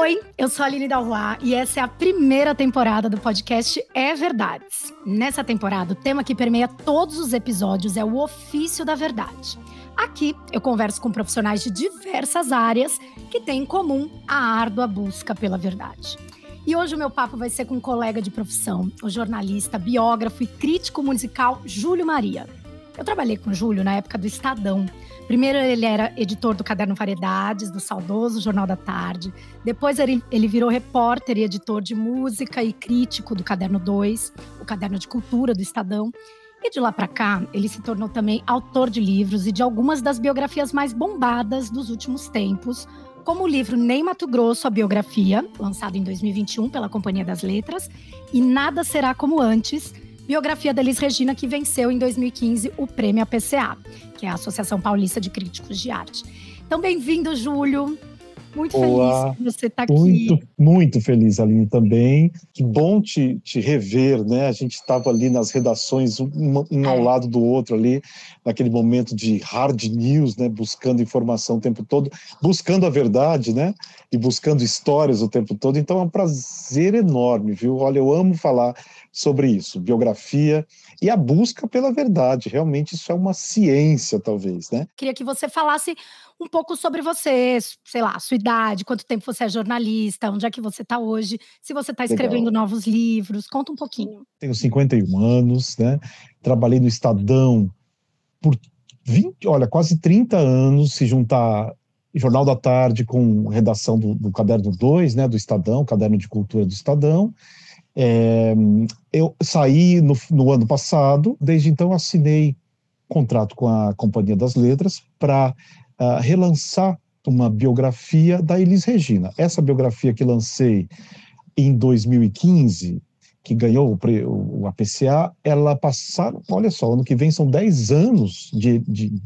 Oi, eu sou a Aline Dalvois e essa é a primeira temporada do podcast É Verdades. Nessa temporada, o tema que permeia todos os episódios é o ofício da verdade. Aqui, eu converso com profissionais de diversas áreas que têm em comum a árdua busca pela verdade. E hoje o meu papo vai ser com um colega de profissão, o jornalista, biógrafo e crítico musical Júlio Maria. Eu trabalhei com o Júlio na época do Estadão. Primeiro ele era editor do Caderno Variedades, do saudoso Jornal da Tarde. Depois ele virou repórter e editor de música e crítico do Caderno 2, o Caderno de Cultura do Estadão. E de lá para cá, ele se tornou também autor de livros e de algumas das biografias mais bombadas dos últimos tempos, como o livro Ney Matogrosso, a biografia, lançado em 2021 pela Companhia das Letras, e Nada Será Como Antes, biografia da Elis Regina, que venceu em 2015 o prêmio APCA, que é a Associação Paulista de Críticos de Arte. Então, bem-vindo, Júlio. Muito feliz que você está aqui. Muito feliz, Aline, também. Que bom te rever, né? A gente estava ali nas redações, um ao lado do outro ali, naquele momento de hard news, né? Buscando informação o tempo todo, buscando a verdade, né? E buscando histórias o tempo todo. Então é um prazer enorme, viu? Olha, eu amo falar sobre isso, biografia e a busca pela verdade. Realmente isso é uma ciência, talvez, né? Queria que você falasse um pouco sobre você, sei lá, sua idade, quanto tempo você é jornalista, onde é que você está hoje, se você está escrevendo novos livros, conta um pouquinho. Tenho 51 anos, né? Trabalhei no Estadão por quase 30 anos, se juntar Jornal da Tarde com redação do Caderno 2, né, do Estadão, Caderno de Cultura do Estadão. Eu saí no ano passado, desde então assinei contrato com a Companhia das Letras para relançar uma biografia da Elis Regina. Essa biografia que lancei em 2015, que ganhou o APCA, ela passaram, olha só, ano que vem são 10 anos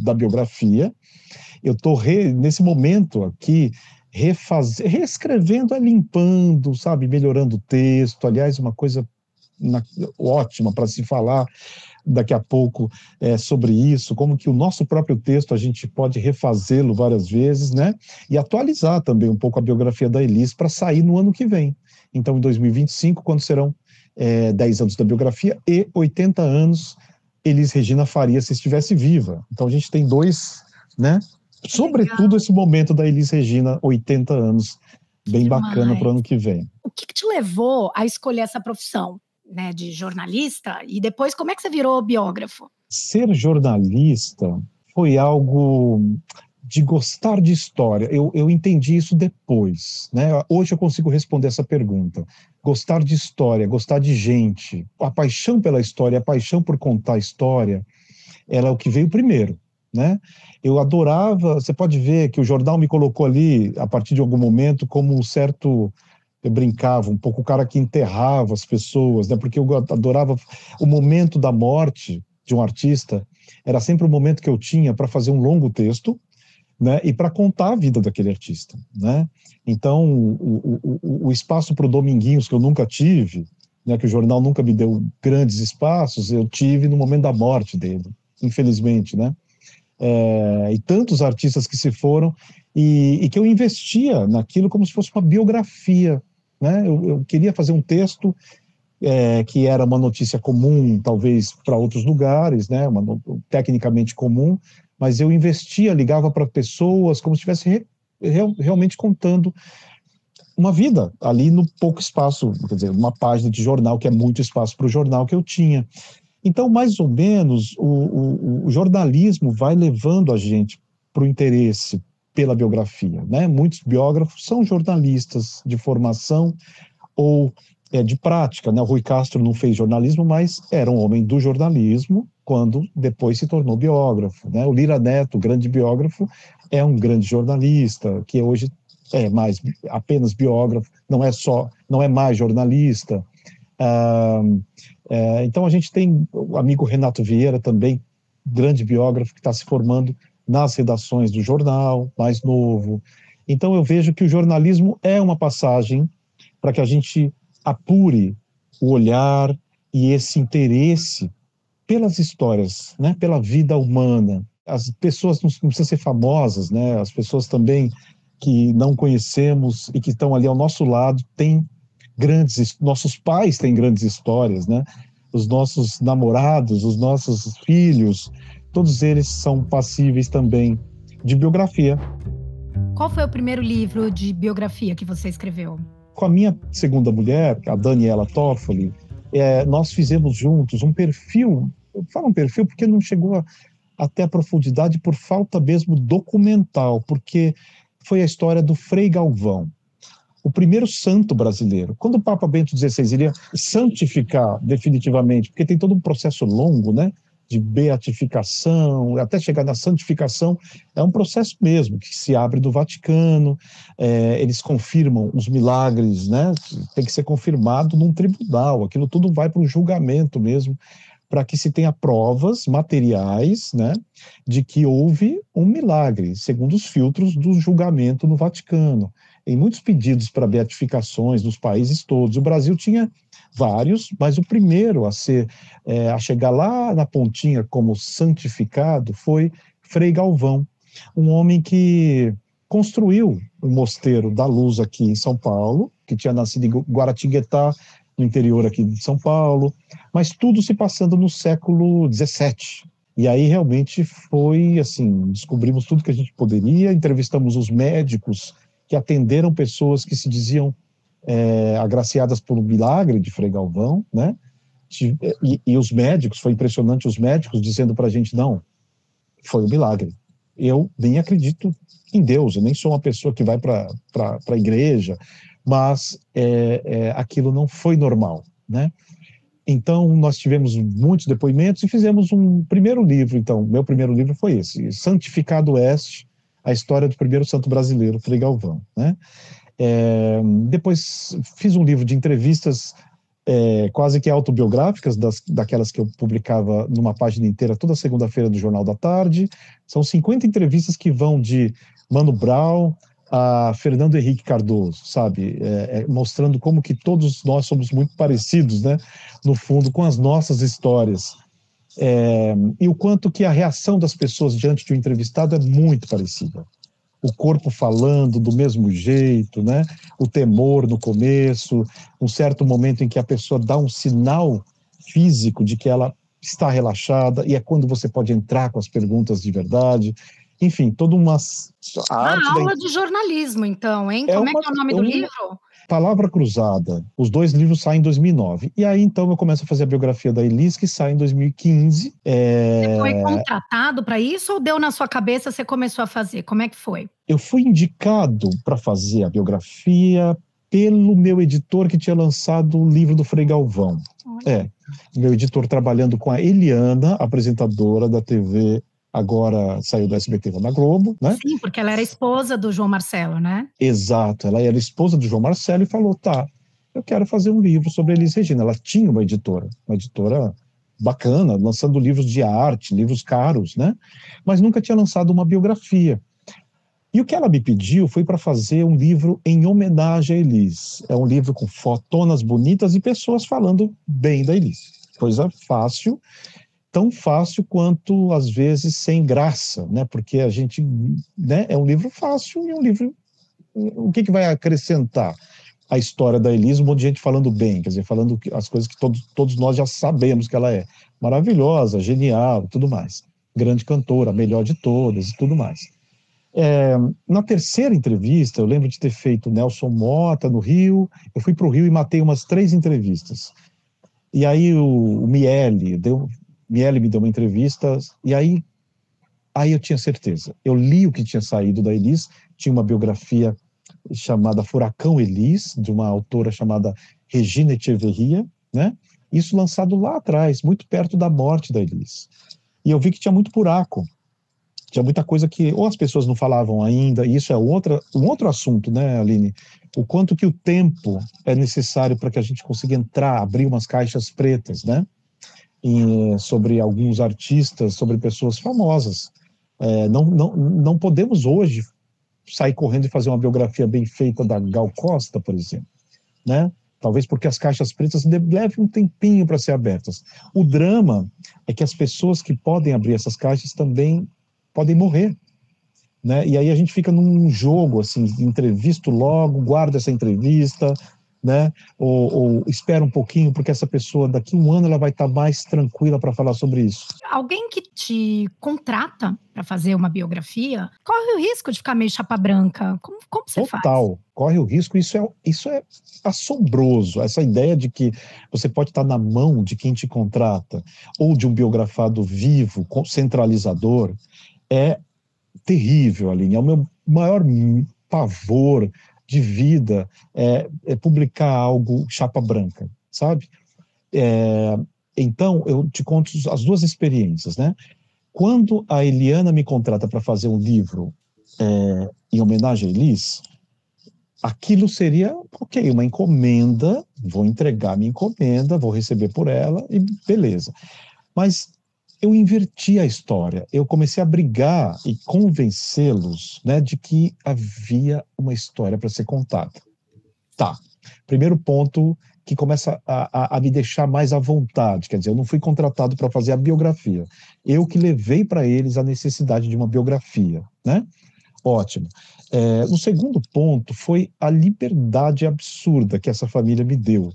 da biografia. Eu estou, nesse momento aqui, reescrevendo, limpando, sabe, melhorando o texto. Aliás, uma coisa ótima para se falar daqui a pouco sobre isso, como que o nosso próprio texto a gente pode refazê-lo várias vezes, né? E atualizar também um pouco a biografia da Elis para sair no ano que vem. Então, em 2025, quando serão 10 anos da biografia e 80 anos Elis Regina faria se estivesse viva. Então, a gente tem dois, né? Sobretudo esse momento da Elis Regina, 80 anos, bem bacana para o ano que vem. O que te levou a escolher essa profissão, né, de jornalista? E depois, como é que você virou biógrafo? Ser jornalista foi algo de gostar de história. Eu entendi isso depois, né? Hoje eu consigo responder essa pergunta. Gostar de história, gostar de gente, a paixão pela história, a paixão por contar a história, ela é o que veio primeiro, né? Eu adorava, você pode ver que o jornal me colocou ali, a partir de algum momento, como um certo... Eu brincava um pouco, o cara que enterrava as pessoas, né? Porque eu adorava o momento da morte de um artista, era sempre o momento que eu tinha para fazer um longo texto, né? E para contar a vida daquele artista, né? Então, o espaço para o Dominguinhos, que eu nunca tive, né? Que o jornal nunca me deu grandes espaços, eu tive no momento da morte dele, infelizmente, né? E tantos artistas que se foram, e que eu investia naquilo como se fosse uma biografia, né? Eu queria fazer um texto que era uma notícia comum, talvez para outros lugares, né? Tecnicamente comum, mas eu investia, ligava para pessoas como se estivesse realmente contando uma vida ali no pouco espaço, quer dizer, uma página de jornal, que é muito espaço para o jornal que eu tinha. Então, mais ou menos, o jornalismo vai levando a gente para o interesse pela biografia, né? Muitos biógrafos são jornalistas de formação ou de prática, né? O Rui Castro não fez jornalismo, mas era um homem do jornalismo quando depois se tornou biógrafo, né? O Lira Neto, grande biógrafo, é um grande jornalista, que hoje é mais apenas biógrafo, não é mais jornalista. Então a gente tem o amigo Renato Vieira também, grande biógrafo, que está se formando nas redações do jornal, mais novo. Então eu vejo que o jornalismo é uma passagem para que a gente apure o olhar e esse interesse pelas histórias, né, pela vida humana. As pessoas não precisam ser famosas, né, as pessoas também que não conhecemos e que estão ali ao nosso lado, nossos pais têm grandes histórias, né? Os nossos namorados, os nossos filhos, todos eles são passíveis também de biografia. Qual foi o primeiro livro de biografia que você escreveu? Com a minha segunda mulher, a Daniela Toffoli, nós fizemos juntos um perfil, eu falo um perfil porque não chegou até a profundidade por falta mesmo documental, porque foi a história do Frei Galvão, o primeiro santo brasileiro. Quando o Papa Bento XVI iria santificar definitivamente, porque tem todo um processo longo, né, de beatificação, até chegar na santificação, é um processo mesmo, que se abre do Vaticano, eles confirmam os milagres, né, tem que ser confirmado num tribunal, aquilo tudo vai para o julgamento mesmo, para que se tenha provas materiais, né, de que houve um milagre, segundo os filtros do julgamento no Vaticano. Em muitos pedidos para beatificações nos países todos. O Brasil tinha vários, mas o primeiro a chegar lá na pontinha como santificado foi Frei Galvão, um homem que construiu o Mosteiro da Luz aqui em São Paulo, que tinha nascido em Guaratinguetá, no interior aqui de São Paulo, mas tudo se passando no século XVII. E aí realmente foi assim, descobrimos tudo que a gente poderia, entrevistamos os médicos que atenderam pessoas que se diziam agraciadas por um milagre de Frei Galvão, né? E os médicos, foi impressionante, os médicos dizendo para a gente, não, foi um milagre. Eu nem acredito em Deus, eu nem sou uma pessoa que vai para a igreja, mas aquilo não foi normal, né? Então, nós tivemos muitos depoimentos e fizemos um primeiro livro, então, meu primeiro livro foi esse, Santificado Est, a história do primeiro santo brasileiro, Frei Galvão, né? Depois fiz um livro de entrevistas quase que autobiográficas, daquelas que eu publicava numa página inteira toda segunda-feira do Jornal da Tarde. São 50 entrevistas que vão de Mano Brown a Fernando Henrique Cardoso, sabe? Mostrando como que todos nós somos muito parecidos, né? No fundo, com as nossas histórias. E o quanto que a reação das pessoas diante de um entrevistado é muito parecida. O corpo falando do mesmo jeito, né? O temor no começo, um certo momento em que a pessoa dá um sinal físico de que ela está relaxada, e é quando você pode entrar com as perguntas de verdade. Enfim, toda uma aula de jornalismo, então, hein? Como é que é o nome do livro? Palavra Cruzada. Os dois livros saem em 2009. E aí, então, eu começo a fazer a biografia da Elis, que sai em 2015. Você foi contratado para isso ou deu na sua cabeça, você começou a fazer? Como é que foi? Eu fui indicado para fazer a biografia pelo meu editor que tinha lançado o livro do Frei Galvão. Meu editor trabalhando com a Eliana, apresentadora da TV, agora saiu do SBT na Globo, né? Sim, porque ela era esposa do João Marcelo, né? Exato, ela era esposa do João Marcelo e falou, tá, eu quero fazer um livro sobre a Elis Regina. Ela tinha uma editora bacana, lançando livros de arte, livros caros, né? Mas nunca tinha lançado uma biografia. E o que ela me pediu foi para fazer um livro em homenagem à Elis. É um livro com fotonas bonitas e pessoas falando bem da Elis. Coisa fácil, tão fácil quanto, às vezes, sem graça, né? Porque a gente, né, é um livro fácil e um livro... O que vai acrescentar a história da Elis? Um monte de gente falando bem, quer dizer, falando as coisas que todos nós já sabemos que ela é. Maravilhosa, genial, tudo mais. Grande cantora, a melhor de todas e tudo mais. Na terceira entrevista, eu lembro de ter feito Nelson Motta no Rio, eu fui para o Rio e matei umas 3 entrevistas. E aí o Miele me deu uma entrevista, e aí eu tinha certeza. Eu li o que tinha saído da Elis, tinha uma biografia chamada Furacão Elis, de uma autora chamada Regina Echeverria, né? Isso lançado lá atrás, muito perto da morte da Elis. E eu vi que tinha muito buraco, tinha muita coisa que ou as pessoas não falavam ainda, e isso é um outro assunto, né, Aline? O quanto que o tempo é necessário para que a gente consiga entrar, abrir umas caixas pretas, né? Sobre alguns artistas, sobre pessoas famosas. Não podemos hoje sair correndo e fazer uma biografia bem feita da Gal Costa, por exemplo, né? Talvez porque as caixas pretas levem um tempinho para ser abertas. O drama é que as pessoas que podem abrir essas caixas também podem morrer. né? E aí a gente fica num jogo, assim, entrevisto logo, guarda essa entrevista, né? Ou espera um pouquinho, porque essa pessoa, daqui a um ano, ela vai estar mais tranquila para falar sobre isso. Alguém que te contrata para fazer uma biografia, corre o risco de ficar meio chapa branca. Como você faz? Total, corre o risco, isso é assombroso, essa ideia de que você pode estar na mão de quem te contrata, ou de um biografado vivo, centralizador, é terrível, Aline. É o meu maior pavor de vida, é publicar algo chapa branca, sabe? Então, eu te conto as duas experiências, né? Quando a Eliana me contrata para fazer um livro em homenagem a Elis, aquilo seria, ok, uma encomenda, vou entregar minha encomenda, vou receber por ela e beleza. Mas eu inverti a história, eu comecei a brigar e convencê-los, né, de que havia uma história para ser contada. Tá, primeiro ponto que começa a me deixar mais à vontade, quer dizer, eu não fui contratado para fazer a biografia, eu que levei para eles a necessidade de uma biografia, né? Ótimo. O segundo ponto foi a liberdade absurda que essa família me deu.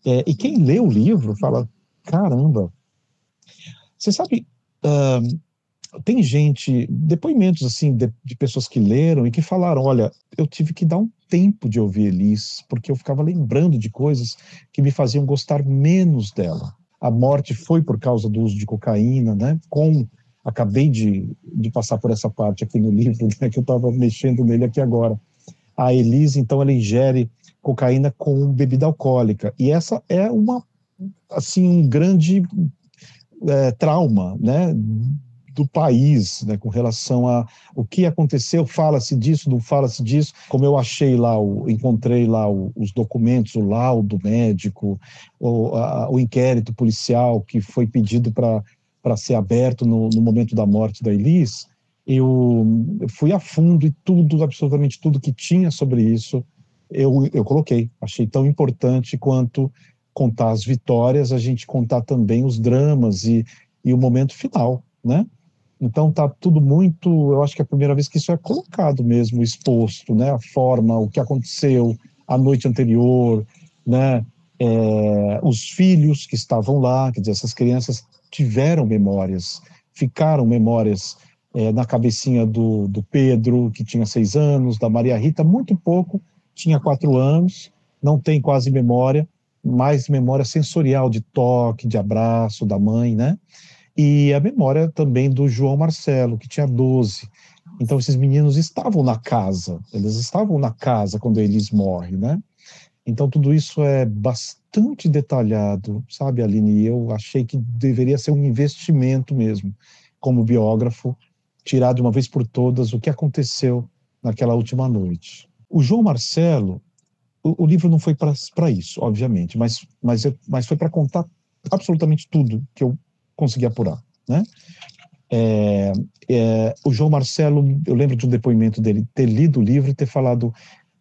E quem lê o livro fala, caramba, você sabe, tem gente, depoimentos assim, de pessoas que leram e que falaram, olha, eu tive que dar um tempo de ouvir Elis, porque eu ficava lembrando de coisas que me faziam gostar menos dela. A morte foi por causa do uso de cocaína, né? Acabei de passar por essa parte aqui no livro, né, que eu estava mexendo nele aqui agora. A Elis, então, ela ingere cocaína com bebida alcoólica. E essa é assim, um grande trauma, né, do país, né, com relação a o que aconteceu, fala-se disso, não fala-se disso, como eu achei lá, encontrei lá os documentos, o laudo médico, o inquérito policial que foi pedido para ser aberto no momento da morte da Elis, eu fui a fundo e absolutamente tudo que tinha sobre isso, eu coloquei. Achei tão importante quanto contar as vitórias, a gente contar também os dramas e o momento final, né? Então tá tudo muito, eu acho que é a primeira vez que isso é colocado mesmo, exposto, né? A forma, o que aconteceu a noite anterior, né? Os filhos que estavam lá, quer dizer, essas crianças tiveram memórias, ficaram memórias na cabecinha do Pedro, que tinha 6 anos, da Maria Rita, muito pouco, tinha 4 anos, não tem quase memória, mais memória sensorial de toque, de abraço da mãe, né? E a memória também do João Marcelo, que tinha 12. Então, esses meninos estavam na casa, eles estavam na casa quando Elis morre, né? Então, tudo isso é bastante detalhado, sabe, Aline? E eu achei que deveria ser um investimento mesmo, como biógrafo, tirar de uma vez por todas o que aconteceu naquela última noite. O João Marcelo, o livro não foi para isso, obviamente, mas foi para contar absolutamente tudo que eu consegui apurar, né? O João Marcelo, eu lembro de um depoimento dele, ter lido o livro e ter falado,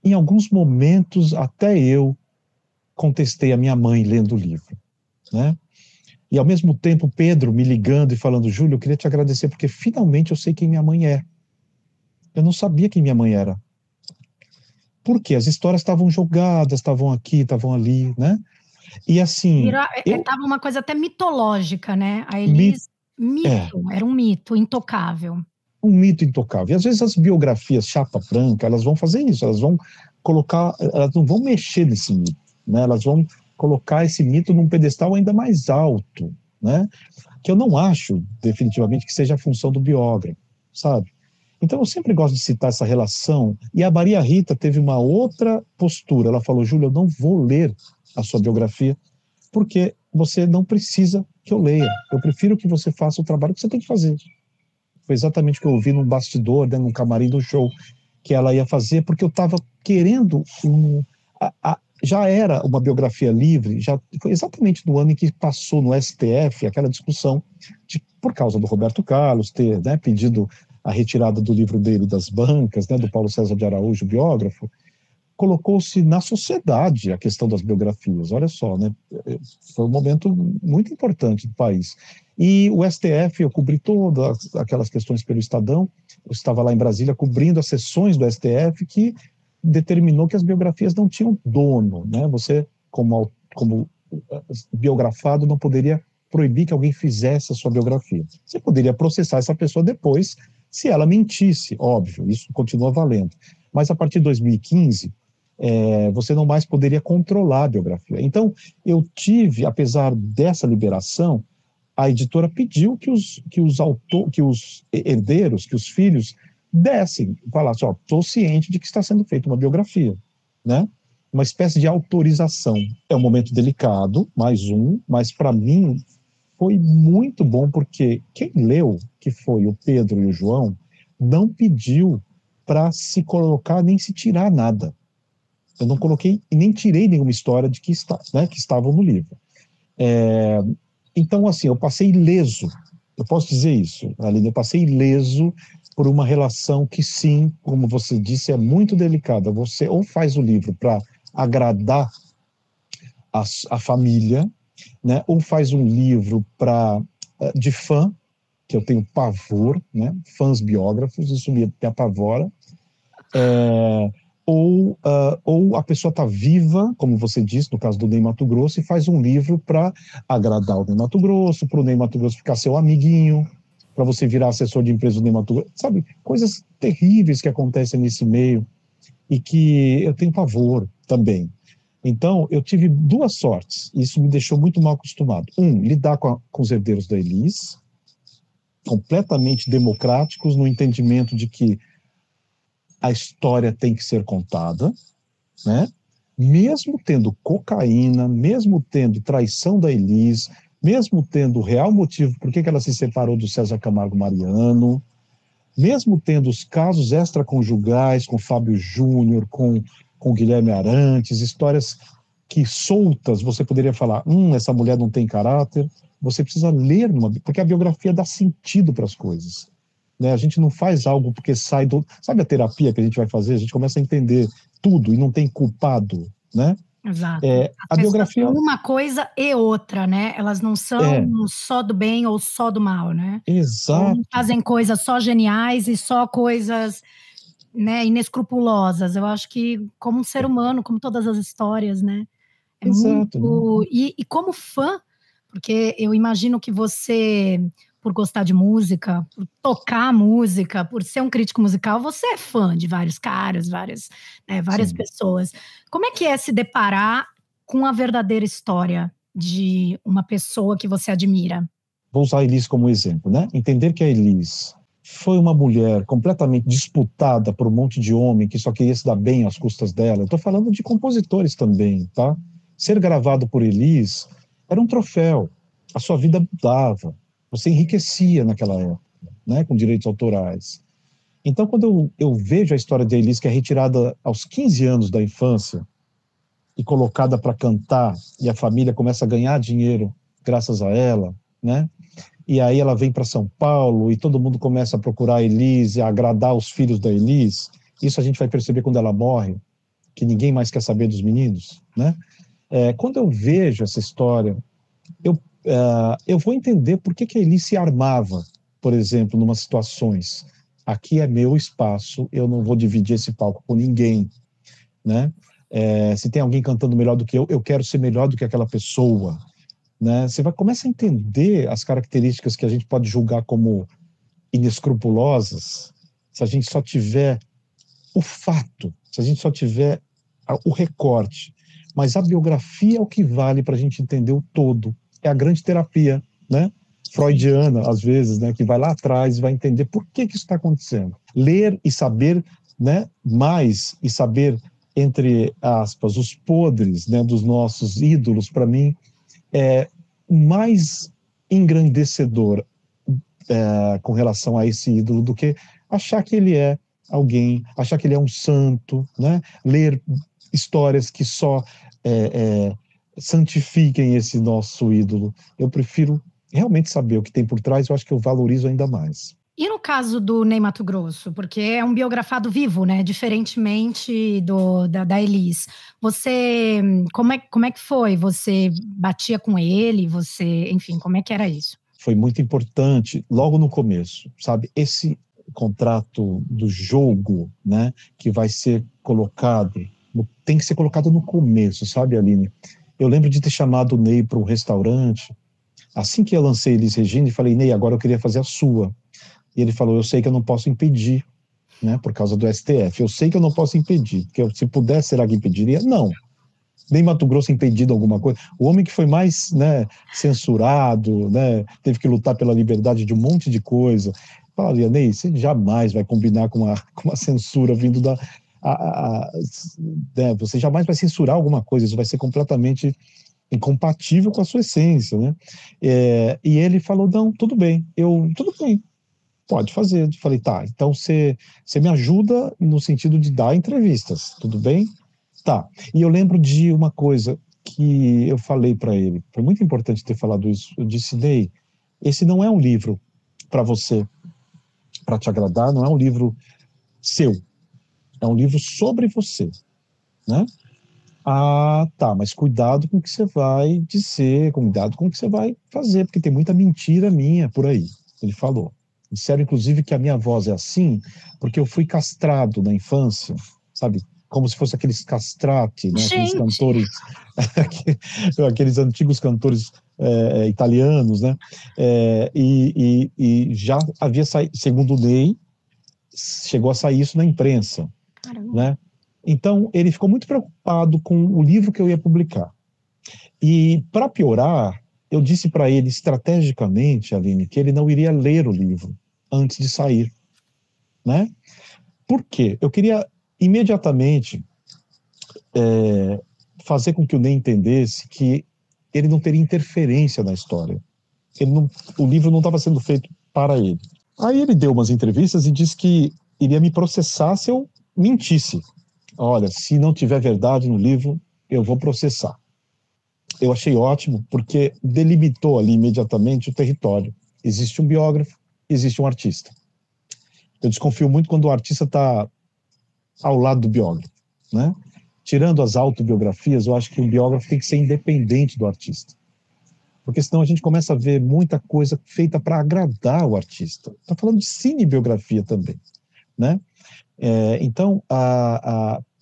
em alguns momentos, até eu contestei a minha mãe lendo o livro, né? E ao mesmo tempo, Pedro me ligando e falando, Júlio, eu queria te agradecer porque finalmente eu sei quem minha mãe é. Eu não sabia quem minha mãe era. Por quê? As histórias estavam jogadas, estavam aqui, estavam ali, né? E assim... Tava uma coisa até mitológica, né? A Elis, era um mito intocável. Um mito intocável. E às vezes as biografias chapa branca, elas vão fazer isso, elas vão colocar, elas não vão mexer nesse mito, né? Elas vão colocar esse mito num pedestal ainda mais alto, né? Que eu não acho, definitivamente, que seja a função do biógrafo, sabe? Então eu sempre gosto de citar essa relação, e a Maria Rita teve uma outra postura, ela falou, Júlio, eu não vou ler a sua biografia, porque você não precisa que eu leia, eu prefiro que você faça o trabalho que você tem que fazer. Foi exatamente o que eu ouvi num bastidor, né, num camarim do show, que ela ia fazer, porque eu estava querendo já era uma biografia livre, já foi exatamente no ano em que passou no STF aquela discussão por causa do Roberto Carlos ter, né, pedido a retirada do livro dele das bancas, né, do Paulo César de Araújo, biógrafo, colocou-se na sociedade a questão das biografias. Olha só, né, foi um momento muito importante do país. E o STF, eu cobri todas aquelas questões pelo Estadão, eu estava lá em Brasília cobrindo as sessões do STF que determinou que as biografias não tinham dono, né? Você, como biografado, não poderia proibir que alguém fizesse a sua biografia. Você poderia processar essa pessoa depois, se ela mentisse, óbvio, isso continua valendo. Mas a partir de 2015, você não mais poderia controlar a biografia. Então, eu tive, apesar dessa liberação, a editora pediu que os herdeiros, que os filhos dessem, falassem, estou ciente de que está sendo feita uma biografia, né? Uma espécie de autorização. É um momento delicado, mas para mim foi muito bom, porque quem leu, que foi o Pedro e o João, não pediu para se colocar nem se tirar nada. Eu não coloquei e nem tirei nenhuma história de que estavam no livro. Então, assim, eu passei ileso, eu posso dizer isso, Aline, eu passei ileso por uma relação que, sim, como você disse, é muito delicada. Você ou faz o livro para agradar a família, né, ou faz um livro de fã, que eu tenho pavor, né, fãs biógrafos, isso me apavora, ou a pessoa está viva, como você disse, no caso do Ney Matogrosso, e faz um livro para agradar o Ney Matogrosso, para o Ney Matogrosso ficar seu amiguinho, para você virar assessor de empresa do Ney Matogrosso, sabe? Coisas terríveis que acontecem nesse meio e que eu tenho pavor também. Então, eu tive duas sortes, e isso me deixou muito mal acostumado. Lidar com os herdeiros da Elis, completamente democráticos, no entendimento de que a história tem que ser contada, né? Mesmo tendo cocaína, mesmo tendo traição da Elis, mesmo tendo o real motivo por que ela se separou do César Camargo Mariano, mesmo tendo os casos extraconjugais com Fábio Júnior, com Guilherme Arantes, histórias que soltas, você poderia falar, essa mulher não tem caráter, você precisa ler, porque a biografia dá sentido para as coisas. Né? A gente não faz algo porque sai do... Sabe a terapia que a gente vai fazer? A gente começa a entender tudo e não tem culpado, né? Exato. A biografia... Uma coisa e outra, né? Elas não são só do bem ou só do mal, né? Exato. Ou não fazem coisas só geniais e só coisas, né, inescrupulosas. Eu acho que como um ser humano, como todas as histórias, né? Exato. Muito... E como fã, porque eu imagino que você, por gostar de música, por tocar música, por ser um crítico musical, você é fã de vários caras, várias pessoas. Como é que é se deparar com a verdadeira história de uma pessoa que você admira? Vou usar a Elis como exemplo, né? Entender que a Elis foi uma mulher completamente disputada por um monte de homem que só queria se dar bem às custas dela. Eu estou falando de compositores também, tá? Ser gravado por Elis era um troféu. A sua vida mudava. Você enriquecia naquela época, né? Com direitos autorais. Então, quando eu vejo a história de Elis, que é retirada aos 15 anos da infância e colocada para cantar, e a família começa a ganhar dinheiro graças a ela, né? E aí ela vem para São Paulo e todo mundo começa a procurar a Elis e a agradar os filhos da Elis. Isso a gente vai perceber quando ela morre, que ninguém mais quer saber dos meninos, né? Quando eu vejo essa história, eu vou entender por que a Elis se armava, por exemplo, em umas situações. Aqui é meu espaço, eu não vou dividir esse palco com ninguém, né? Se tem alguém cantando melhor do que eu quero ser melhor do que aquela pessoa, né? Você começa a entender as características que a gente pode julgar como inescrupulosas, se a gente só tiver o fato, se a gente só tiver o recorte. Mas a biografia é o que vale para a gente entender o todo. É a grande terapia, né? Freudiana, às vezes, né? Que vai lá atrás e vai entender por que isso está acontecendo. Ler e saber, né? Mais e saber, entre aspas, os podres, né? Dos nossos ídolos, para mim, é mais engrandecedor com relação a esse ídolo do que achar que ele é alguém, achar que ele é um santo, né? Ler histórias que só santifiquem esse nosso ídolo. Eu prefiro realmente saber o que tem por trás, eu acho que eu valorizo ainda mais. E no caso do Ney Matogrosso, porque é um biografado vivo, né? Diferentemente da Elis. Como é que foi? Você batia com ele? Enfim, como é que era isso? foi muito importante logo no começo, sabe? Esse contrato do jogo, né, que vai ser colocado, tem que ser colocado no começo, sabe, Aline? Eu lembro de ter chamado o Ney para um restaurante, assim que eu lancei Elis Regina, e falei, Ney, agora eu queria fazer a sua. E ele falou, eu sei que eu não posso impedir, né, por causa do STF, eu sei que eu não posso impedir, porque se pudesse, será que impediria? Não. Nem Mato Grosso impedido alguma coisa. O homem que foi mais, né, censurado, né, teve que lutar pela liberdade de um monte de coisa. Falaria, Ney, você jamais vai combinar com uma censura vindo da... né, você jamais vai censurar alguma coisa, isso vai ser completamente incompatível com a sua essência, né? E ele falou, não, tudo bem, pode fazer. Eu falei, tá, então você me ajuda no sentido de dar entrevistas, tudo bem? Tá. E eu lembro de uma coisa que eu falei para ele, foi muito importante ter falado isso. Eu disse, Ney, esse não é um livro para você, para te agradar, não é um livro seu, é um livro sobre você, né? Ah, tá, mas cuidado com o que você vai dizer, cuidado com o que você vai fazer, porque tem muita mentira minha por aí, ele falou. Disseram, inclusive, que a minha voz é assim, porque eu fui castrado na infância, sabe? Como se fosse aqueles castrati, né? Aqueles cantores, aqueles antigos cantores italianos, né? E já havia saído, segundo o Ney, chegou a sair isso na imprensa, né? Então, ele ficou muito preocupado com o livro que eu ia publicar. E, para piorar, eu disse para ele estrategicamente, Aline, que ele não iria ler o livro antes de sair, né? Por quê? Eu queria imediatamente fazer com que o Ney entendesse que ele não teria interferência na história. O livro não estava sendo feito para ele. Aí ele deu umas entrevistas e disse que iria me processar se eu mentisse. Olha, se não tiver verdade no livro, eu vou processar. Eu achei ótimo, porque delimitou ali imediatamente o território. Existe um biógrafo, existe um artista. Eu desconfio muito quando o artista está ao lado do biógrafo, né? Tirando as autobiografias, eu acho que o biógrafo tem que ser independente do artista. Porque senão a gente começa a ver muita coisa feita para agradar o artista. Está falando de cinebiografia também, né? Então,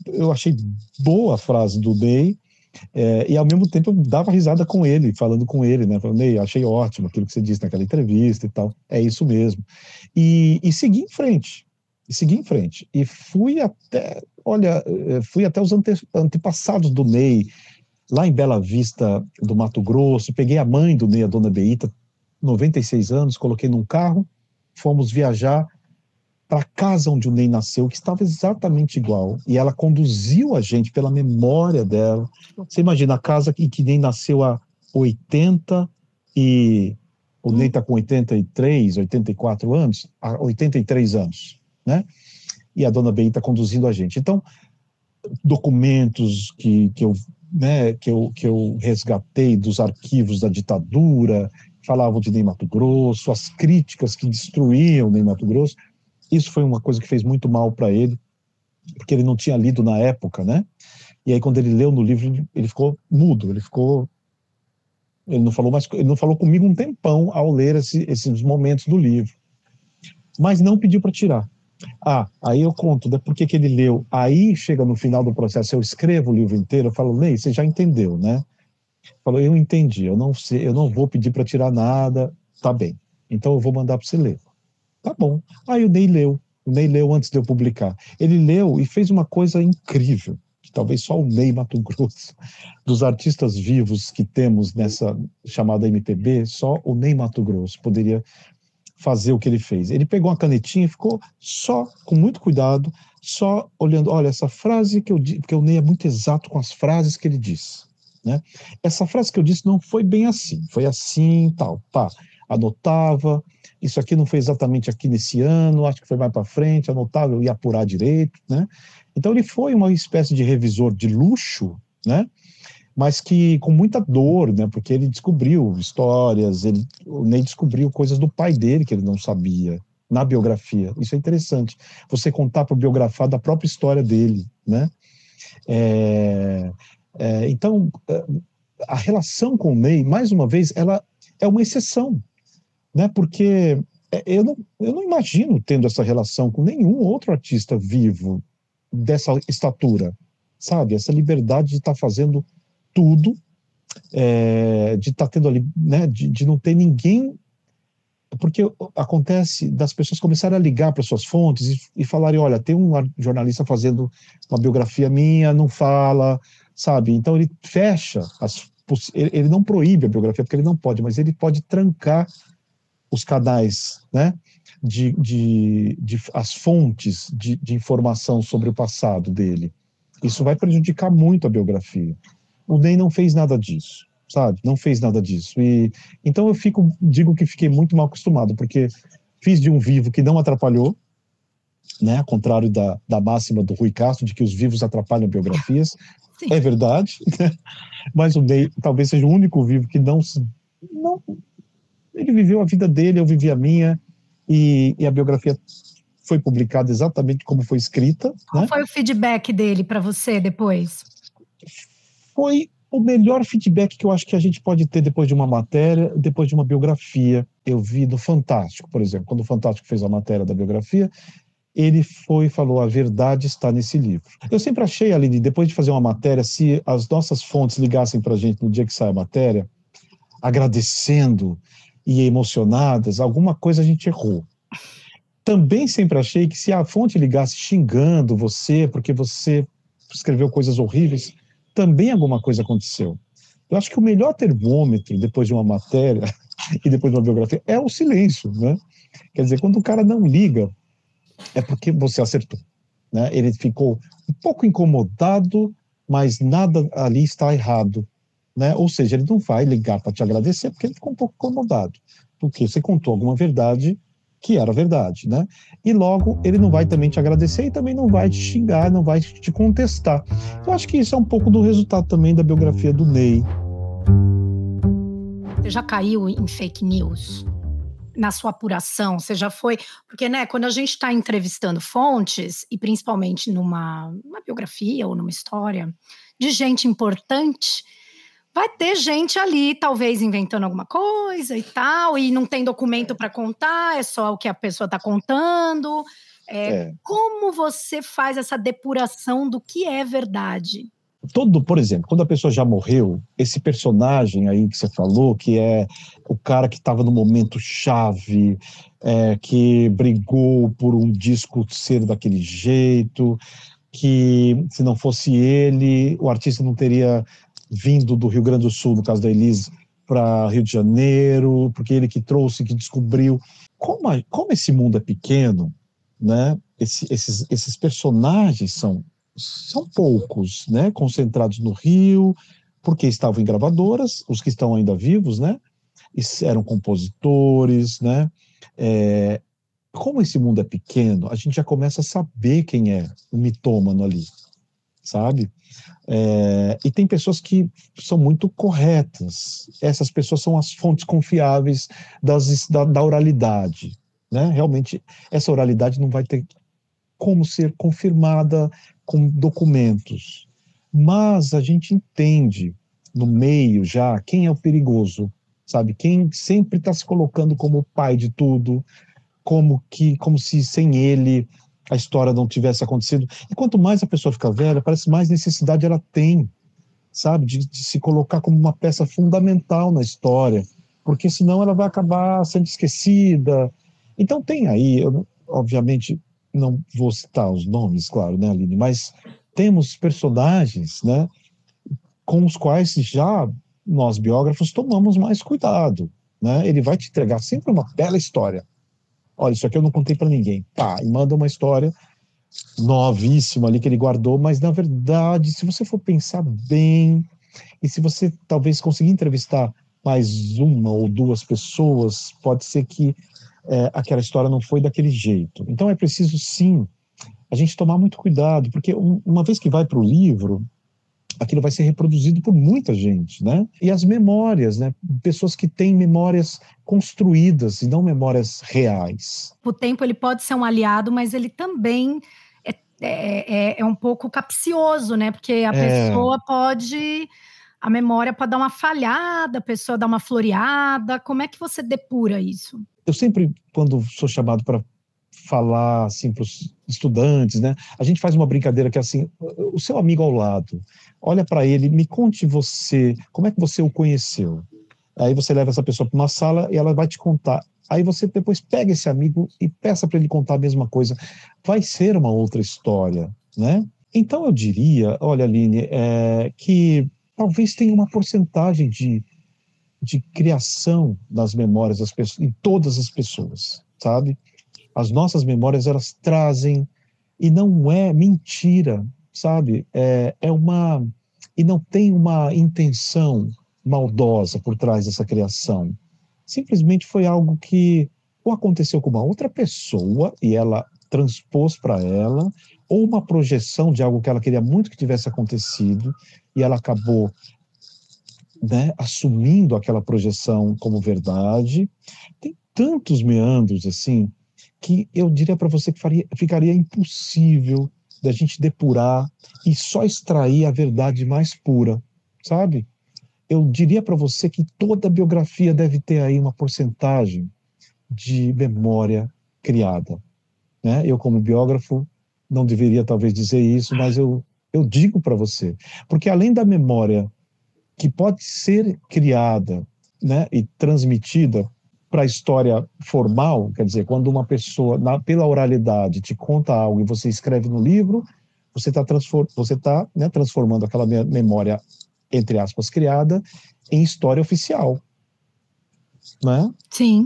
eu achei boa a frase do Ney, e ao mesmo tempo eu dava risada com ele, falando com ele, né? Falando, Ney, achei ótimo aquilo que você disse naquela entrevista e tal, é isso mesmo. E segui em frente, e fui até os antepassados do Ney, lá em Bela Vista do Mato Grosso, peguei a mãe do Ney, a dona Beita, 96 anos, coloquei num carro, fomos viajar para a casa onde o Ney nasceu, que estava exatamente igual, e ela conduziu a gente pela memória dela. Você imagina, a casa em que Ney nasceu há 80 e o Ney está com 83, 84 anos, há 83 anos, né? E a dona Beita conduzindo a gente. Então, documentos que eu resgatei dos arquivos da ditadura, falavam de Ney Matogrosso, as críticas que destruíam Ney Matogrosso. Isso foi uma coisa que fez muito mal para ele, porque ele não tinha lido na época, né? E aí, quando ele leu no livro, ele ficou mudo, ele não falou comigo um tempão ao ler esses momentos do livro. Mas não pediu para tirar. Aí eu conto, né, por que ele leu. Aí chega no final do processo, eu escrevo o livro inteiro, eu falo, Ney, você já entendeu, né? Falou, eu entendi, eu não sei, eu não vou pedir para tirar nada, tá bem. Então eu vou mandar para você ler. Tá bom. Aí o Ney leu antes de eu publicar. Ele leu e fez uma coisa incrível, que talvez só o Ney Matogrosso, dos artistas vivos que temos nessa chamada MPB, só o Ney Matogrosso poderia fazer o que ele fez. Ele pegou uma canetinha e ficou só, com muito cuidado, só olhando, olha, essa frase que eu disse, porque o Ney é muito exato com as frases que ele diz, né? Essa frase que eu disse não foi bem assim, foi assim, tal, pá, anotava, isso aqui não foi exatamente aqui nesse ano, acho que foi mais para frente, anotava, eu ia apurar direito, né? Então ele foi uma espécie de revisor de luxo, né? Mas que com muita dor, né? Porque ele descobriu histórias, o Ney descobriu coisas do pai dele que ele não sabia na biografia. Isso é interessante. Você contar para o biografar da própria história dele, né? Então, a relação com o Ney, mais uma vez, ela é uma exceção. né? Porque eu não imagino tendo essa relação com nenhum outro artista vivo dessa estatura, sabe? Essa liberdade de estar fazendo tudo, de estar tendo ali, né? De não ter ninguém. Porque acontece das pessoas começarem a ligar para suas fontes e falarem, olha, tem um jornalista fazendo uma biografia minha, não fala, sabe? Então ele fecha, ele não proíbe a biografia, porque ele não pode, mas ele pode trancar os canais, né? As fontes de informação sobre o passado dele. Isso vai prejudicar muito a biografia. O Ney não fez nada disso, sabe? Não fez nada disso. Então eu digo que fiquei muito mal acostumado, porque fiz de um vivo que não atrapalhou, né? Ao contrário da máxima do Rui Castro, de que os vivos atrapalham biografias. Sim. É verdade, né? Mas o Ney talvez seja o único vivo que não. Ele viveu a vida dele, eu vivi a minha, e a biografia foi publicada exatamente como foi escrita. Qual foi o feedback dele para você depois? Foi o melhor feedback que eu acho que a gente pode ter depois de uma matéria, depois de uma biografia. Eu vi no Fantástico, por exemplo, quando o Fantástico fez a matéria da biografia, ele foi e falou, a verdade está nesse livro. Eu sempre achei, Aline, depois de fazer uma matéria, se as nossas fontes ligassem para a gente no dia que sai a matéria, agradecendo e emocionadas, alguma coisa a gente errou. Também sempre achei que se a fonte ligasse xingando você, porque você escreveu coisas horríveis, também alguma coisa aconteceu. Eu acho que o melhor termômetro, depois de uma matéria e depois de uma biografia, é o silêncio, né? Quer dizer, quando o cara não liga, é porque você acertou, né? Ele ficou um pouco incomodado, mas nada ali está errado, né? Ou seja, ele não vai ligar para te agradecer porque ele ficou um pouco incomodado, porque você contou alguma verdade que era verdade, né? E logo ele não vai também te agradecer e também não vai te xingar, não vai te contestar. Eu acho que isso é um pouco do resultado também da biografia do Ney. Você já caiu em fake news? Na sua apuração, você já foi... Porque, né, quando a gente está entrevistando fontes, e principalmente numa biografia ou numa história de gente importante, vai ter gente ali, talvez inventando alguma coisa e tal, e não tem documento para contar, é só o que a pessoa está contando. Como você faz essa depuração do que é verdade? Por exemplo, quando a pessoa já morreu, esse personagem aí que você falou, que é o cara que estava no momento chave, que brigou por um disco ser daquele jeito, que se não fosse ele, o artista não teria vindo do Rio Grande do Sul, no caso da Elis, para Rio de Janeiro, porque ele que trouxe, que descobriu. Como esse mundo é pequeno, né? Esses personagens são poucos, né? Concentrados no Rio, porque estavam em gravadoras, os que estão ainda vivos, né? Eram compositores, né? Como esse mundo é pequeno, a gente já começa a saber quem é o mitômano ali, sabe? E tem pessoas que são muito corretas. Essas pessoas são as fontes confiáveis da oralidade, né? Realmente, essa oralidade não vai ter como ser confirmada com documentos. Mas a gente entende no meio já quem é o perigoso, sabe? Quem sempre está se colocando como o pai de tudo, como se sem ele a história não tivesse acontecido. E quanto mais a pessoa fica velha, parece mais necessidade ela tem, sabe? De se colocar como uma peça fundamental na história, porque senão ela vai acabar sendo esquecida. Então tem aí, obviamente, não vou citar os nomes, claro, né, Aline? Mas temos personagens, né, com os quais já nós, biógrafos, tomamos mais cuidado, né? Ele vai te entregar sempre uma bela história. Olha, isso aqui eu não contei para ninguém. Pá, e manda uma história novíssima ali que ele guardou, mas na verdade, se você for pensar bem, e se você talvez conseguir entrevistar mais uma ou duas pessoas, pode ser que aquela história não foi daquele jeito. Então é preciso, sim, a gente tomar muito cuidado, porque uma vez que vai para o livro, aquilo vai ser reproduzido por muita gente, né? E as memórias, né? Pessoas que têm memórias construídas e não memórias reais. O tempo ele pode ser um aliado, mas ele também é um pouco capcioso, né? Porque a pessoa pode a memória pode dar uma falhada, a pessoa dá uma floreada. Como é que você depura isso? Eu sempre, quando sou chamado para falar assim para os estudantes, né, a gente faz uma brincadeira que é assim, o seu amigo ao lado, olha para ele, me conte você, como é que você o conheceu? Aí você leva essa pessoa para uma sala e ela vai te contar. Aí você depois pega esse amigo e peça para ele contar a mesma coisa. Vai ser uma outra história, né? Então eu diria, olha, Aline, que talvez tenha uma porcentagem de criação das memórias das pessoas, em todas as pessoas, sabe? As nossas memórias, elas trazem, e não é mentira, sabe? E não tem uma intenção maldosa por trás dessa criação. Simplesmente foi algo que ou aconteceu com uma outra pessoa e ela transpôs para ela, ou uma projeção de algo que ela queria muito que tivesse acontecido e ela acabou, né, assumindo aquela projeção como verdade. Tem tantos meandros assim que eu diria para você que ficaria impossível da gente depurar e só extrair a verdade mais pura, sabe? Eu diria para você que toda biografia deve ter aí uma porcentagem de memória criada, né? Eu, como biógrafo, não deveria talvez dizer isso, mas eu digo para você, porque além da memória que pode ser criada, né, e transmitida para a história formal, quer dizer, quando uma pessoa, pela oralidade, te conta algo e você escreve no livro, você está né, transformando aquela memória, entre aspas, criada, em história oficial, né? Sim.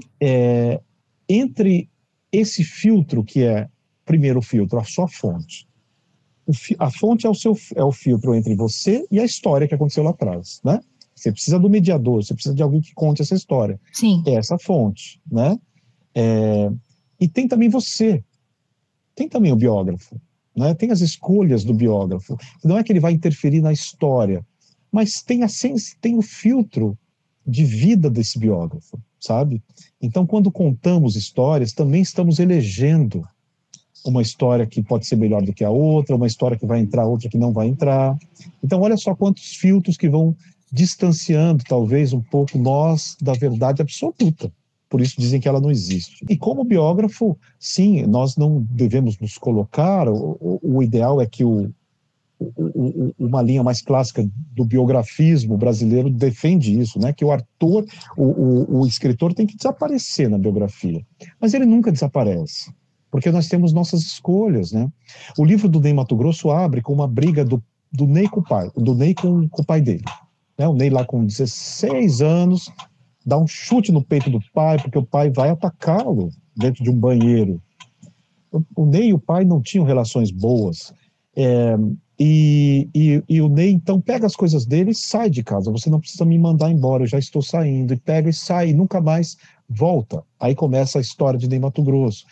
Entre esse filtro que é, primeiro filtro, a sua fonte. A fonte é o filtro entre você e a história que aconteceu lá atrás, né? Você precisa do mediador, você precisa de alguém que conte essa história. Sim. É essa fonte, né? E tem também você. Tem também o biógrafo, né? Tem as escolhas do biógrafo. Não é que ele vai interferir na história, mas tem o filtro de vida desse biógrafo, sabe? Então, quando contamos histórias, também estamos elegendo uma história que pode ser melhor do que a outra, uma história que vai entrar, outra que não vai entrar. Então, olha só quantos filtros que vão distanciando, talvez, um pouco nós da verdade absoluta. Por isso dizem que ela não existe. E como biógrafo, sim, nós não devemos nos colocar, o ideal é que uma linha mais clássica do biografismo brasileiro defende isso, né? Que o autor, o escritor tem que desaparecer na biografia. Mas ele nunca desaparece, porque nós temos nossas escolhas, né? O livro do Ney Matogrosso abre com uma briga do Ney com o pai, do Ney com o pai dele. Né? O Ney lá com 16 anos dá um chute no peito do pai, porque o pai vai atacá-lo dentro de um banheiro. O Ney e o pai não tinham relações boas. E o Ney, então, pega as coisas dele e sai de casa. Você não precisa me mandar embora, eu já estou saindo. E pega e sai, e nunca mais volta. Aí começa a história de Ney Matogrosso.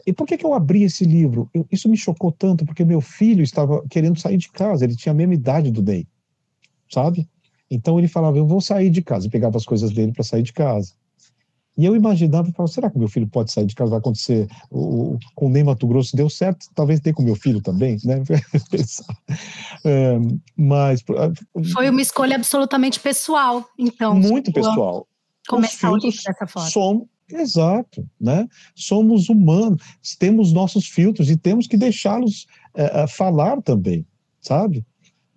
E por que eu abri esse livro? Isso me chocou tanto, porque meu filho estava querendo sair de casa, ele tinha a mesma idade do Ney, sabe? Então ele falava, eu vou sair de casa, e pegava as coisas dele para sair de casa. E eu imaginava, será que meu filho pode sair de casa? Vai acontecer com o Ney Matogrosso, deu certo, talvez dê com meu filho também, né? Mas foi uma escolha absolutamente pessoal, então. Muito pessoal. Começar o livro dessa forma. Exato, né? Somos humanos, temos nossos filtros e temos que deixá-los falar também, sabe?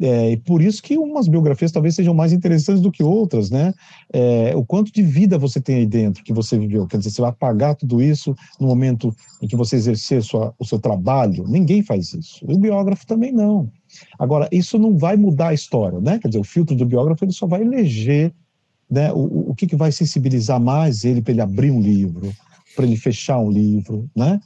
E por isso que umas biografias talvez sejam mais interessantes do que outras, né? O quanto de vida você tem aí dentro, que você viveu. Quer dizer, você vai apagar tudo isso no momento em que você exercer o seu trabalho? Ninguém faz isso. O biógrafo também não. Agora, isso não vai mudar a história, né? Quer dizer, o filtro do biógrafo ele só vai eleger, né, o que vai sensibilizar mais ele para ele abrir um livro, para ele fechar um livro, né?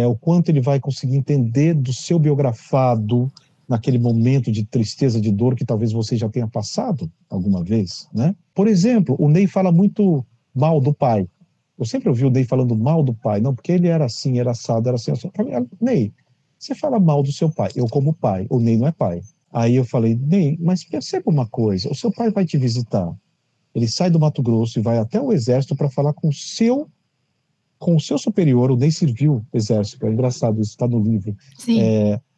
O quanto ele vai conseguir entender do seu biografado naquele momento de tristeza, de dor que talvez você já tenha passado alguma vez, né? Por exemplo, o Ney fala muito mal do pai. Eu sempre ouvi o Ney falando mal do pai, não, porque ele era assim, era assado, era assim. Ney, você fala mal do seu pai, eu como pai, o Ney não é pai. Aí eu falei, Ney, mas perceba uma coisa, o seu pai vai te visitar. Ele sai do Mato Grosso e vai até o exército para falar com o seu superior. O Ney serviu o exército, é engraçado, isso está no livro. Sim.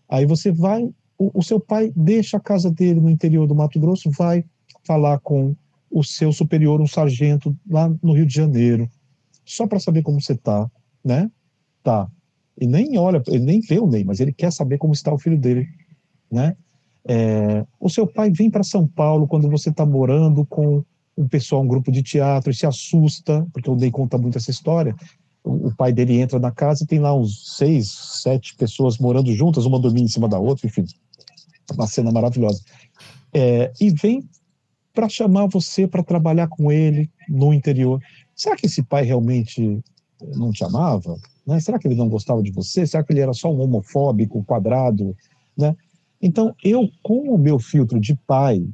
Aí você vai, o seu pai deixa a casa dele no interior do Mato Grosso, vai falar com o seu superior, um sargento lá no Rio de Janeiro, só para saber como você tá, né? Tá. E nem olha, ele nem vê o Ney, mas ele quer saber como está o filho dele, né? O seu pai vem para São Paulo quando você está morando com um pessoal, um grupo de teatro, e se assusta, porque o Ney conta muito essa história. O pai dele entra na casa e tem lá uns 6, 7 pessoas morando juntas, uma dormindo em cima da outra, enfim, uma cena maravilhosa. E vem para chamar você para trabalhar com ele no interior. Será que esse pai realmente não te amava? Né? Será que ele não gostava de você? Será que ele era só um homofóbico, quadrado? Né? Então, eu, com o meu filtro de pai,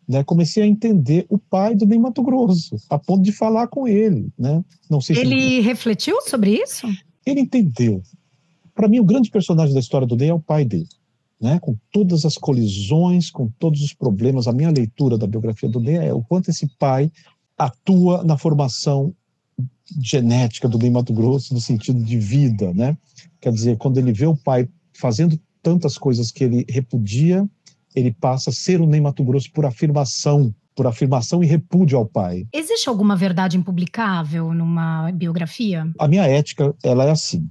né, comecei a entender o pai do Ney Matogrosso, a ponto de falar com ele. Né? Não sei se ele refletiu sobre isso? Ele entendeu. Para mim, o grande personagem da história do Ney é o pai dele. Né, com todas as colisões, com todos os problemas, a minha leitura da biografia do Ney é o quanto esse pai atua na formação genética do Ney Matogrosso, no sentido de vida, né? Quer dizer, quando ele vê o pai fazendo tantas coisas que ele repudia, ele passa a ser o Ney Matogrosso por afirmação e repúdio ao pai. Existe alguma verdade impublicável numa biografia? A minha ética, ela é assim.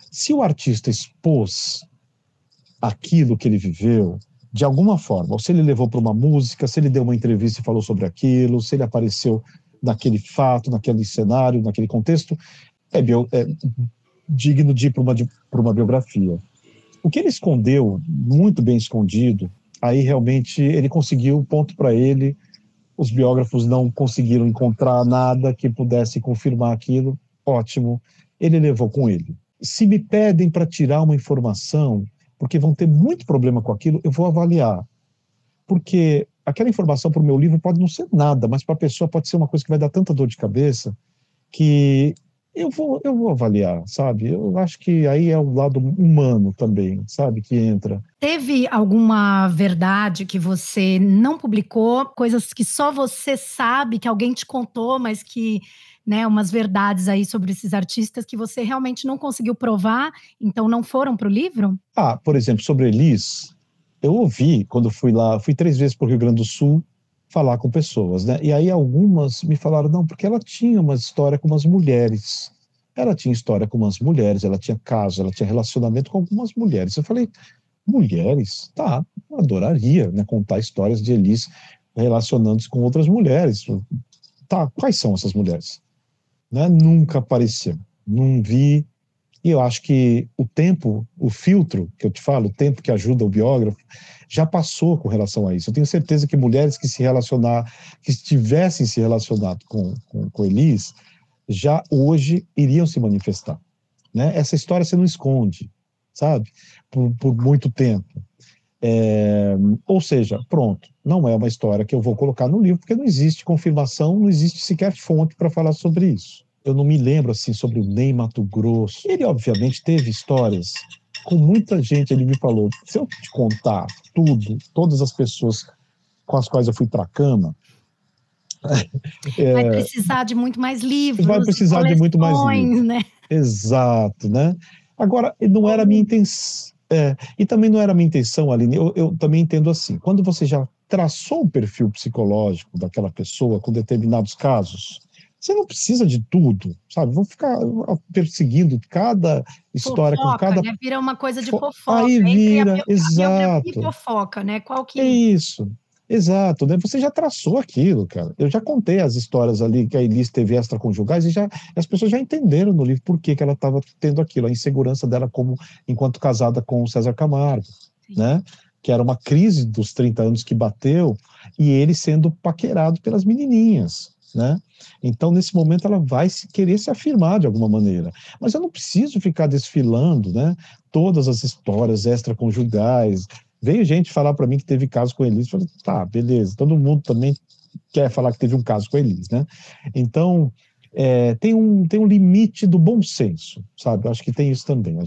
Se o artista expôs aquilo que ele viveu, de alguma forma, ou se ele levou para uma música, se ele deu uma entrevista e falou sobre aquilo, se ele apareceu naquele fato, naquele cenário, naquele contexto, é digno de ir para uma biografia. O que ele escondeu, muito bem escondido, aí realmente ele conseguiu ponto para ele, os biógrafos não conseguiram encontrar nada que pudesse confirmar aquilo, ótimo, ele levou com ele. Se me pedem para tirar uma informação, porque vão ter muito problema com aquilo, eu vou avaliar. Porque aquela informação para o meu livro pode não ser nada, mas para a pessoa pode ser uma coisa que vai dar tanta dor de cabeça que eu vou avaliar, sabe? Eu acho que aí é o lado humano também, sabe, que entra. Teve alguma verdade que você não publicou, coisas que só você sabe, que alguém te contou, mas que, né, umas verdades aí sobre esses artistas que você realmente não conseguiu provar, então não foram para o livro? Por exemplo, sobre Elis, eu ouvi, quando fui 3 vezes para o Rio Grande do Sul falar com pessoas, né? E aí algumas me falaram, não, porque ela tinha uma história com umas mulheres. Ela tinha história com umas mulheres, ela tinha caso, ela tinha relacionamento com algumas mulheres. Eu falei, mulheres? Tá, eu adoraria, né, contar histórias de Elis relacionando-se com outras mulheres. Tá, quais são essas mulheres? Né? Nunca apareceu, não vi. E eu acho que o tempo, o filtro que eu te falo, o tempo que ajuda o biógrafo, já passou com relação a isso. Eu tenho certeza que mulheres que tivessem se relacionado com Elis, já hoje iriam se manifestar. Né? Essa história você não esconde, sabe? Por muito tempo. Ou seja, pronto, não é uma história que eu vou colocar no livro, porque não existe confirmação, não existe sequer fonte para falar sobre isso. Eu não me lembro, assim, sobre o Ney Matogrosso. Ele, obviamente, teve histórias com muita gente. Ele me falou, se eu te contar tudo, todas as pessoas com as quais eu fui para a cama... Vai precisar de muito mais livros. Vai precisar de muito mais livros. Né? Exato, né? Agora, não era a minha intenção... e também não era a minha intenção, Aline, eu também entendo assim, quando você já traçou o perfil psicológico daquela pessoa com determinados casos, você não precisa de tudo, sabe? Vão ficar perseguindo cada história fofoca, com cada... Né? Vira uma coisa de fofoca. Aí vira, exato. E fofoca, né? Qual que... É isso, exato, né? Você já traçou aquilo, cara. Eu já contei as histórias ali que a Elis teve extraconjugais e as pessoas já entenderam no livro por que ela estava tendo aquilo, a insegurança dela enquanto casada com o César Camargo, né? Que era uma crise dos 30 anos que bateu e ele sendo paquerado pelas menininhas, né? Então, nesse momento, ela vai querer se afirmar de alguma maneira. Mas eu não preciso ficar desfilando, né, todas as histórias extraconjugais. Veio gente falar para mim que teve caso com a Elis. Eu falei, tá, beleza. Todo mundo também quer falar que teve um caso com a Elis, né? Então, tem um limite do bom senso, sabe? Eu acho que tem isso também.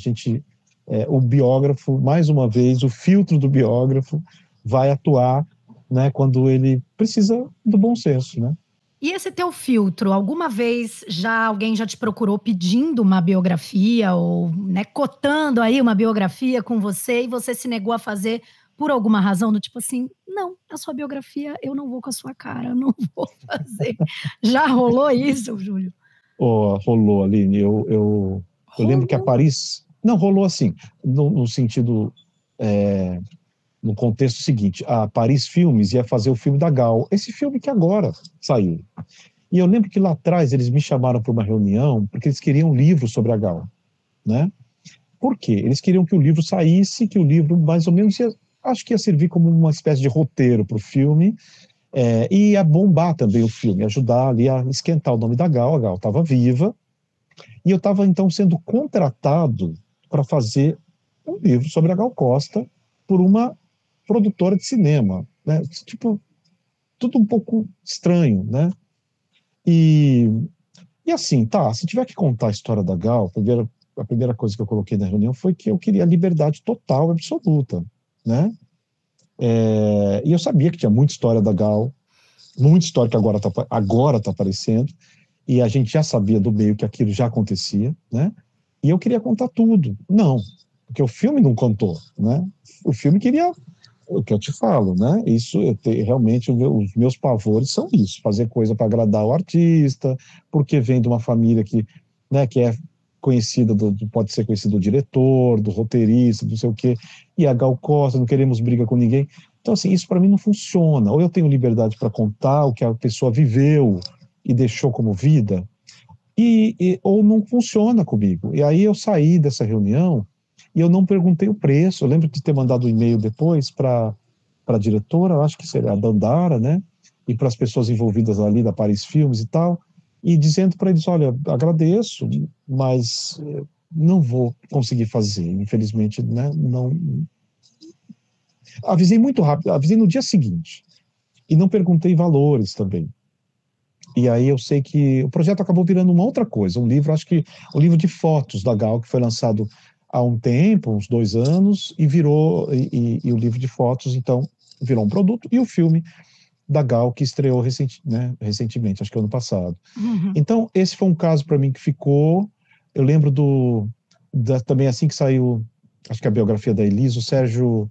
O biógrafo, mais uma vez, o filtro do biógrafo vai atuar, né, quando ele precisa do bom senso, né? E esse teu filtro, alguma vez alguém já te procurou pedindo uma biografia ou, né, cotando aí uma biografia com você e você se negou a fazer por alguma razão do tipo assim, não, a sua biografia eu não vou com a sua cara, eu não vou fazer. Já rolou isso, Júlio? Rolou, Aline. Eu lembro que a Paris... Não, rolou assim, no sentido... no contexto seguinte, a Paris Filmes ia fazer o filme da Gal, esse filme que agora saiu. E eu lembro que lá atrás eles me chamaram para uma reunião porque eles queriam um livro sobre a Gal, né? Por quê? Eles queriam que o livro saísse, que o livro mais ou menos acho que ia servir como uma espécie de roteiro para o filme, e ia bombar também o filme, ajudar ali a esquentar o nome da Gal. A Gal estava viva, e eu estava então sendo contratado para fazer um livro sobre a Gal Costa por uma produtora de cinema, né? Tipo, tudo um pouco estranho, né? E assim, tá, se tiver que contar a história da Gal, a primeira coisa que eu coloquei na reunião foi que eu queria liberdade total, absoluta, né? E eu sabia que tinha muita história da Gal, muita história que agora tá aparecendo, e a gente já sabia do meio que aquilo já acontecia, né? E eu queria contar tudo. Não, porque o filme não contou, né? O filme queria... O que eu te falo, né? Isso, realmente, os meus pavores são isso, fazer coisa para agradar o artista, porque vem de uma família que, né, que é conhecida, pode ser conhecido do diretor, do roteirista, não sei o quê, e a Gal Costa, não queremos briga com ninguém. Então, assim, isso para mim não funciona. Ou eu tenho liberdade para contar o que a pessoa viveu e deixou como vida, ou não funciona comigo. E aí eu saí dessa reunião e eu não perguntei o preço. Eu lembro de ter mandado um e-mail depois para a diretora, eu acho que seria a Dandara, né? E para as pessoas envolvidas ali da Paris Filmes e tal, e dizendo para eles, olha, agradeço, mas não vou conseguir fazer, infelizmente, né? Não. Avisei muito rápido, avisei no dia seguinte, e não perguntei valores também. E aí eu sei que o projeto acabou virando uma outra coisa, um livro, acho que um livro de fotos da Gal, que foi lançado há um tempo, uns 2 anos, e virou, e o livro de fotos, então, virou um produto, e o filme da Gal, que estreou recentemente, acho que ano passado. Uhum. Então, esse foi um caso para mim que ficou. Eu lembro também assim que saiu, acho que a biografia da Elis, o Sérgio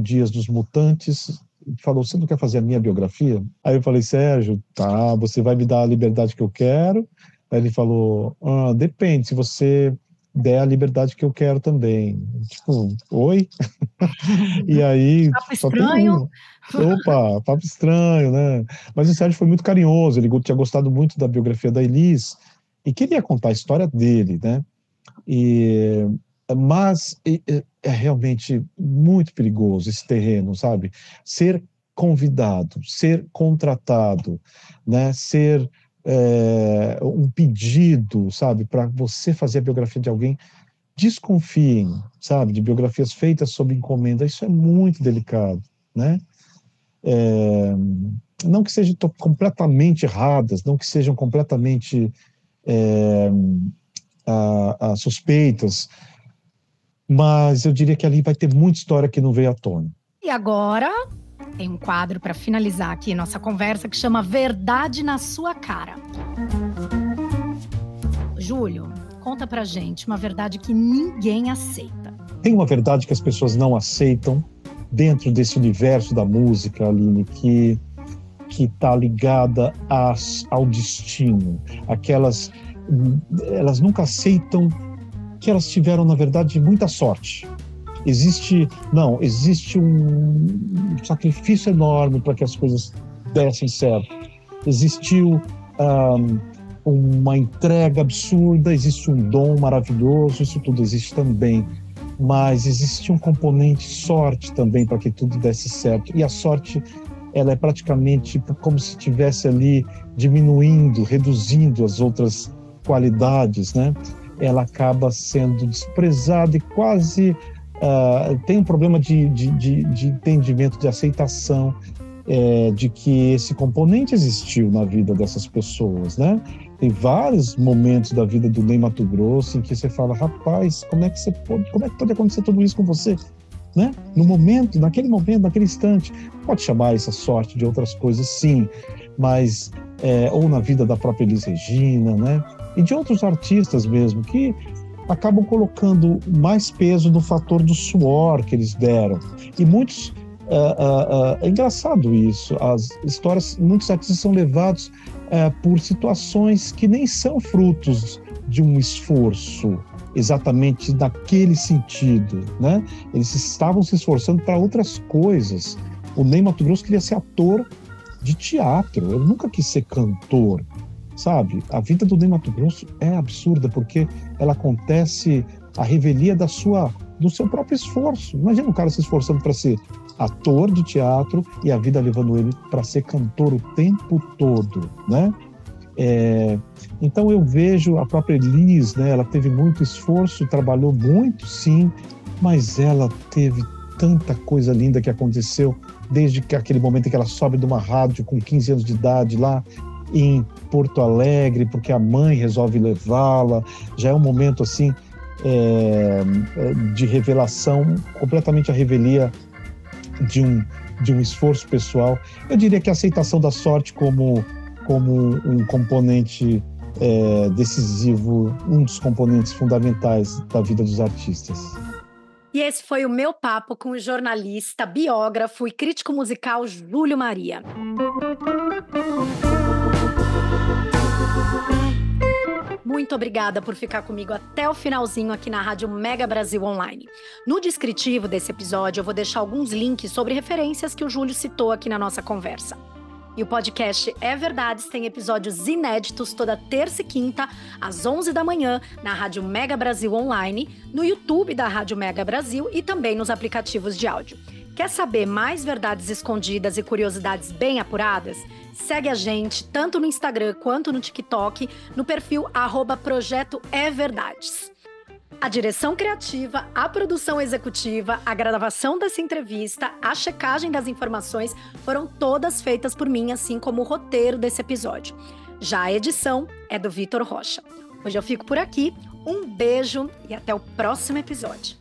Dias dos Mutantes falou, você não quer fazer a minha biografia? Aí eu falei, Sérgio, tá, você vai me dar a liberdade que eu quero? Aí ele falou, depende, se você der a liberdade que eu quero também. Tipo, oi? E aí... Papo estranho. Opa, papo estranho, né? Mas o Sérgio foi muito carinhoso, ele tinha gostado muito da biografia da Elis e queria contar a história dele, né? Mas é realmente muito perigoso esse terreno, sabe? Ser convidado, ser contratado, né? Ser um pedido, sabe? Para você fazer a biografia de alguém, desconfiem, sabe? De biografias feitas sob encomenda, isso é muito delicado, né? Não que sejam completamente erradas, não que sejam completamente suspeitas, mas eu diria que ali vai ter muita história que não veio à tona. E agora tem um quadro para finalizar aqui nossa conversa que chama Verdade na Sua Cara. Júlio, conta pra gente uma verdade que ninguém aceita. Tem uma verdade que as pessoas não aceitam dentro desse universo da música, Aline, que está ligada ao destino. Elas nunca aceitam que elas tiveram, na verdade, muita sorte. Existe um sacrifício enorme para que as coisas dessem certo. Existiu uma entrega absurda, existe um dom maravilhoso, isso tudo existe também. Mas existe um componente sorte também para que tudo desse certo. E a sorte, ela é praticamente como se estivesse ali diminuindo, reduzindo as outras qualidades, né? Ela acaba sendo desprezada e quase tem um problema de entendimento, de aceitação de que esse componente existiu na vida dessas pessoas, né? Tem vários momentos da vida do Ney Matogrosso em que você fala, rapaz, como é que pode acontecer tudo isso com você? Né? Naquele momento, naquele instante, pode chamar essa sorte de outras coisas, sim, mas ou na vida da própria Elis Regina, né? E de outros artistas mesmo, que acabam colocando mais peso no fator do suor que eles deram. E muitos É engraçado isso. As histórias, muitos artistas são levados por situações que nem são frutos de um esforço exatamente naquele sentido, né? Eles estavam se esforçando para outras coisas. O Ney Matogrosso queria ser ator de teatro, ele nunca quis ser cantor, sabe? A vida do Ney Matogrosso é absurda, porque ela acontece à revelia do seu próprio esforço. Imagina um cara se esforçando para ser ator de teatro e a vida levando ele para ser cantor o tempo todo, né? Então eu vejo a própria Elis, né? Ela teve muito esforço, trabalhou muito, sim, mas ela teve tanta coisa linda que aconteceu desde aquele momento em que ela sobe de uma rádio com 15 anos de idade lá em Porto Alegre, porque a mãe resolve levá-la. Já é um momento assim de revelação, completamente a revelia de um esforço pessoal. Eu diria que a aceitação da sorte como um componente decisivo, um dos componentes fundamentais da vida dos artistas. E esse foi o meu papo com o jornalista, biógrafo e crítico musical Júlio Maria. Muito obrigada por ficar comigo até o finalzinho aqui na Rádio Mega Brasil Online. No descritivo desse episódio, eu vou deixar alguns links sobre referências que o Júlio citou aqui na nossa conversa. E o podcast É Verdades tem episódios inéditos toda terça e quinta, às 11 da manhã, na Rádio Mega Brasil Online, no YouTube da Rádio Mega Brasil e também nos aplicativos de áudio. Quer saber mais verdades escondidas e curiosidades bem apuradas? Segue a gente tanto no Instagram quanto no TikTok, no perfil @Projeto É Verdades. A direção criativa, a produção executiva, a gravação dessa entrevista, a checagem das informações foram todas feitas por mim, assim como o roteiro desse episódio. Já a edição é do Vitor Rocha. Hoje eu fico por aqui, um beijo e até o próximo episódio.